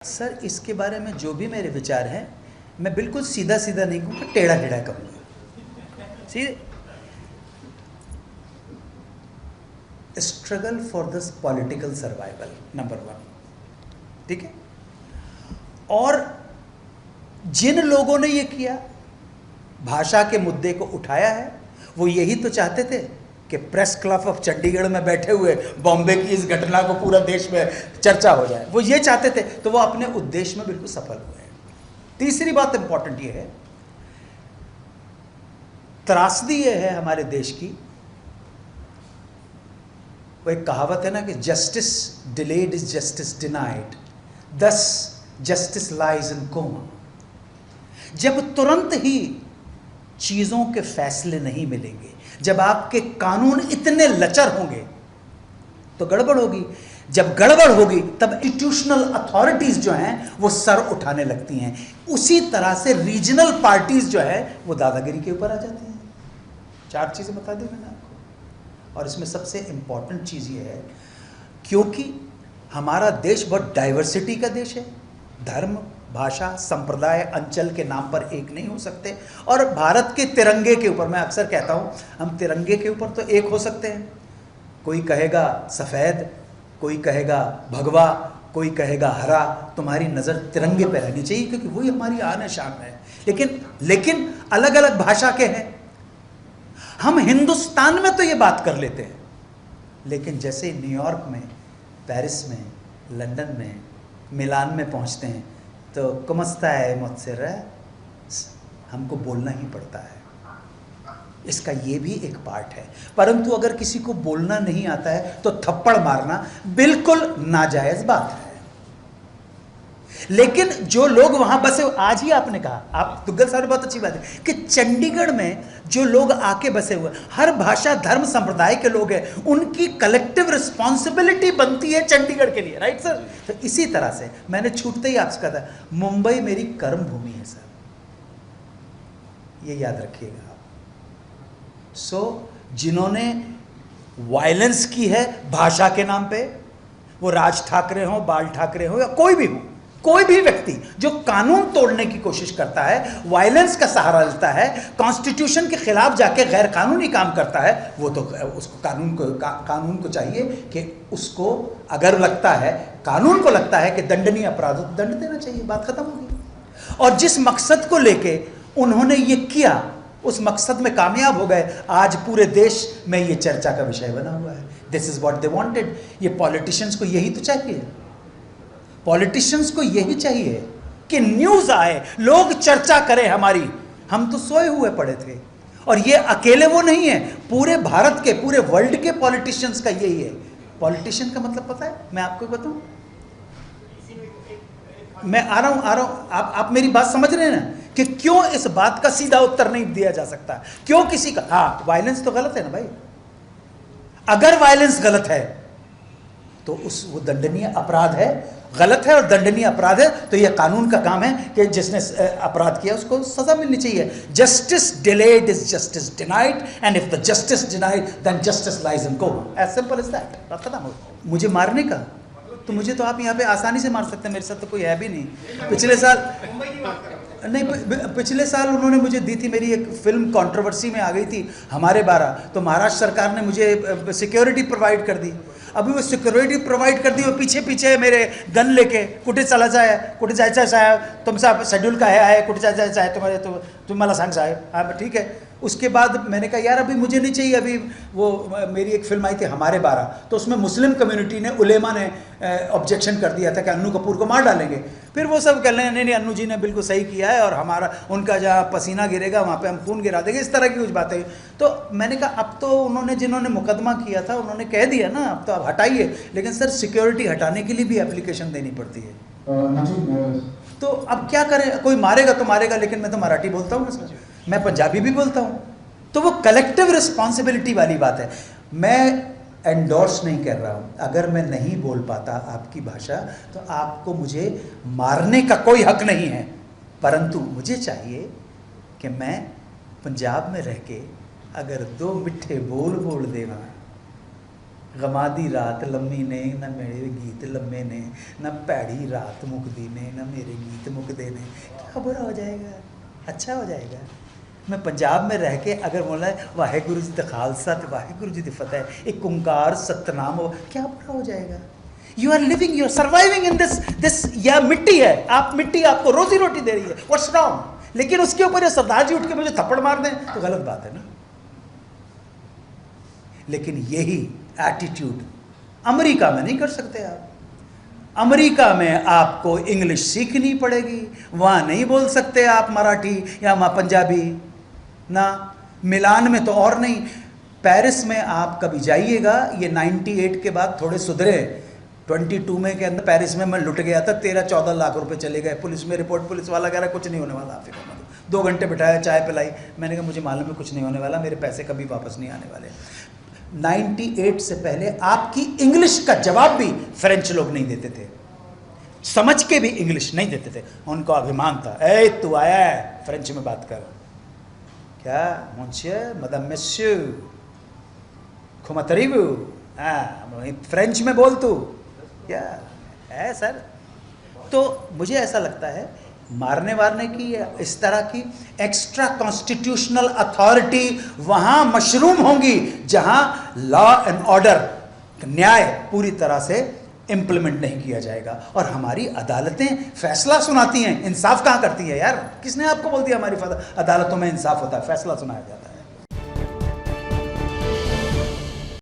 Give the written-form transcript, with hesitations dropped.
Sir इसके बारे में जो भी मेरे विचार हैं मैं बिल्कुल सीधा सीधा नहीं कहूँगा, टेढ़ा टेढ़ा कहूँगा। See struggle for this political survival number 1, ठीक है। और जिन लोगों ने ये किया, भाषा के मुद्दे को उठाया है, वो यही तो चाहते थे कि प्रेस क्लब ऑफ चंडीगढ़ में बैठे हुए बॉम्बे की इस घटना को पूरा देश में चर्चा हो जाए, वो ये चाहते थे, तो वो अपने उद्देश्य में बिल्कुल सफल हुए हैं। तीसरी बात इंपॉर्टेंट ये है, त्रासदी ये है हमारे देश की, वो एक कहावत है ना कि justice delayed is justice denied, दस जस्टिस लाइज इन कोमा। जब तुरंत ही चीजों के फैसले नहीं मिलेंगे, जब आपके कानून इतने लचर होंगे तो गड़बड़ होगी। जब गड़बड़ होगी तब इंस्टीट्यूशनल अथॉरिटीज जो हैं वो सर उठाने लगती हैं। उसी तरह से रीजनल पार्टीज जो है वो दादागिरी के ऊपर आ जाती हैं। 4 चीजें बता दी मैंने आपको, और इसमें सबसे इंपॉर्टेंट चीज ये है क्योंकि हमारा देश बहुत डाइवर्सिटी का देश है, धर्म, भाषा, संप्रदाय, अंचल के नाम पर एक नहीं हो सकते। और भारत के तिरंगे के ऊपर, मैं अक्सर कहता हूँ, हम तिरंगे के ऊपर तो एक हो सकते हैं। कोई कहेगा सफ़ेद, कोई कहेगा भगवा, कोई कहेगा हरा, तुम्हारी नज़र तिरंगे पर रहनी चाहिए क्योंकि वही हमारी आन शान है। लेकिन अलग अलग भाषा के हैं। हम हिंदुस्तान में तो ये बात कर लेते हैं, लेकिन जैसे न्यूयॉर्क में, पेरिस में, लंदन में, मिलान में पहुँचते हैं तो कमस्ता है मुझसे हमको बोलना ही पड़ता है। इसका ये भी एक पार्ट है। परंतु अगर किसी को बोलना नहीं आता है तो थप्पड़ मारना बिल्कुल नाजायज बात है। लेकिन जो लोग वहां बसे, आज ही आपने कहा, आप दुग्गल साहब, बहुत अच्छी बात है कि चंडीगढ़ में जो लोग आके बसे हुए, हर भाषा, धर्म, संप्रदाय के लोग हैं, उनकी कलेक्टिव रिस्पॉन्सिबिलिटी बनती है चंडीगढ़ के लिए, राइट सर। तो इसी तरह से मैंने छूटते ही आपसे कहा था, मुंबई मेरी कर्म भूमि है सर, ये याद रखिएगा आप। जिन्होंने वायलेंस की है भाषा के नाम पे, वो राज ठाकरे हो, बाल ठाकरे हो, या कोई भी हो, कोई भी व्यक्ति जो कानून तोड़ने की कोशिश करता है, वायलेंस का सहारा लेता है, कॉन्स्टिट्यूशन के खिलाफ जाके गैर कानूनी काम करता है, वो तो उसको कानून को चाहिए कि उसको, अगर लगता है, कानून को लगता है कि दंडनीय अपराध हो, दंड देना चाहिए, बात खत्म होगी। और जिस मकसद को लेके उन्होंने ये किया, उस मकसद में कामयाब हो गए। आज पूरे देश में ये चर्चा का विषय बना हुआ है। This is what they wanted. ये पॉलिटिशियंस को यही तो चाहिए, पॉलिटिशियंस को यही चाहिए कि न्यूज आए, लोग चर्चा करें हमारी। हम तो सोए हुए पड़े थे, और ये अकेले वो नहीं है, पूरे भारत के, पूरे वर्ल्ड के पॉलिटिशियंस का यही है। पॉलिटिशियन का मतलब पता है, मैं आपको बताऊं, मैं आ रहा हूं, आप मेरी बात समझ रहे हैं ना, कि क्यों इस बात का सीधा उत्तर नहीं दिया जा सकता, क्यों किसी का, हाँ वायलेंस तो गलत है ना भाई, अगर वायलेंस गलत है तो वो दंडनीय अपराध है, गलत है और दंडनीय अपराध है, तो यह कानून का काम है कि जिसने अपराध किया उसको सजा मिलनी चाहिए। Justice delayed is justice denied, and if the justice denied then justice lies in coma, as simple as that. बात खत्म हो। मुझे मारने का तो मुझे तो आप यहाँ पे आसानी से मार सकते हैं, मेरे साथ तो कोई है भी नहीं। पिछले साल उन्होंने मुझे दी थी, मेरी एक फिल्म कंट्रोवर्सी में आ गई थी, हमारे 12, तो महाराष्ट्र सरकार ने मुझे सिक्योरिटी प्रोवाइड कर दी। अभी वो सिक्योरिटी प्रोवाइड कर दी, वो पीछे पीछे मेरे गन लेके, कुठे चला जाए, कुठे जायचं साहेब, तुमचा शेड्यूल काय आहे, कुठे जायचं आहे तुम्हारे, तो तुम मला सांग साहेब। हाँ ठीक है। उसके बाद मैंने कहा यार अभी मुझे नहीं चाहिए। अभी वो मेरी एक फिल्म आई थी हमारे 12, तो उसमें मुस्लिम कम्युनिटी ने, उलेमा ने ऑब्जेक्शन कर दिया था कि अन्नू कपूर को मार डालेंगे। फिर वो सब कह रहे हैं नहीं अन्नू जी ने बिल्कुल सही किया है, और हमारा, उनका जहाँ पसीना गिरेगा वहाँ पे हम खून गिरा देंगे, इस तरह की कुछ बातें। तो मैंने कहा अब तो उन्होंने, जिन्होंने मुकदमा किया था उन्होंने कह दिया ना, अब तो आप हटाइए। लेकिन सर सिक्योरिटी हटाने के लिए भी एप्लीकेशन देनी पड़ती है। तो अब क्या करें, कोई मारेगा तो मारेगा, लेकिन मैं तो मराठी बोलता हूँ ना सर, मैं पंजाबी भी बोलता हूँ। तो वो कलेक्टिव रिस्पॉन्सिबिलिटी वाली बात है। मैं एंडोर्स नहीं कर रहा हूँ, अगर मैं नहीं बोल पाता आपकी भाषा तो आपको मुझे मारने का कोई हक नहीं है, परंतु मुझे चाहिए कि मैं पंजाब में रह के अगर 2 मिठे बोल देवा गमादी रात लम्मी ने न मेरे गीत लम्बे ने, न भैड़ी रात मुकदी ने न मेरे गीत मुकदे ने। क्या बुरा हो जाएगा, अच्छा हो जाएगा। मैं पंजाब में रह के अगर बोला है वाहेगुरु जी दा खालसा तो वाहेगुरु जी दी फतेह, एक ओंकार सतनाम हो, क्या बुरा हो जाएगा। You are living, you are surviving in this यह मिट्टी है, आप मिट्टी आपको रोजी रोटी दे रही है, व्हाट्स रॉन्ग। लेकिन उसके ऊपर ये सरदार जी उठ के मुझे थप्पड़ मार दें तो गलत बात है ना। लेकिन यही एटीट्यूड अमेरिका में नहीं कर सकते आप। अमेरिका में आपको इंग्लिश सीखनी पड़ेगी, वहाँ नहीं बोल सकते आप मराठी या वहाँ पंजाबी ना। मिलान में तो और नहीं, पेरिस में आप कभी जाइएगा, ये 98 के बाद थोड़े सुधरे, 22 में के अंदर पेरिस में मैं लुट गया था, 13-14 लाख रुपए चले गए। पुलिस में रिपोर्ट, पुलिस वाला कह रहा कुछ नहीं होने वाला, आप 2 घंटे बिठाया, चाय पिलाई, मैंने कहा मुझे मालूम है कुछ नहीं होने वाला, मेरे पैसे कभी वापस नहीं आने वाले। 98 से पहले आपकी इंग्लिश का जवाब भी फ्रेंच लोग नहीं देते थे, समझ के भी इंग्लिश नहीं देते थे। उनको अभिमान था, ए तू आया है फ्रेंच में बात कर, क्या मोन्सियर मदम मेस्यू खुमतरीबू, फ्रेंच में बोल तू, क्या है सर। तो मुझे ऐसा लगता है मारने वारने की इस तरह की एक्स्ट्रा कॉन्स्टिट्यूशनल अथॉरिटी वहां मशरूम होंगी जहां लॉ एंड ऑर्डर, न्याय पूरी तरह से इंप्लीमेंट नहीं किया जाएगा। और हमारी अदालतें फैसला सुनाती हैं, इंसाफ कहां करती है यार। किसने आपको बोल दिया हमारी अदालतों में इंसाफ होता है, फैसला सुनाया जाता है।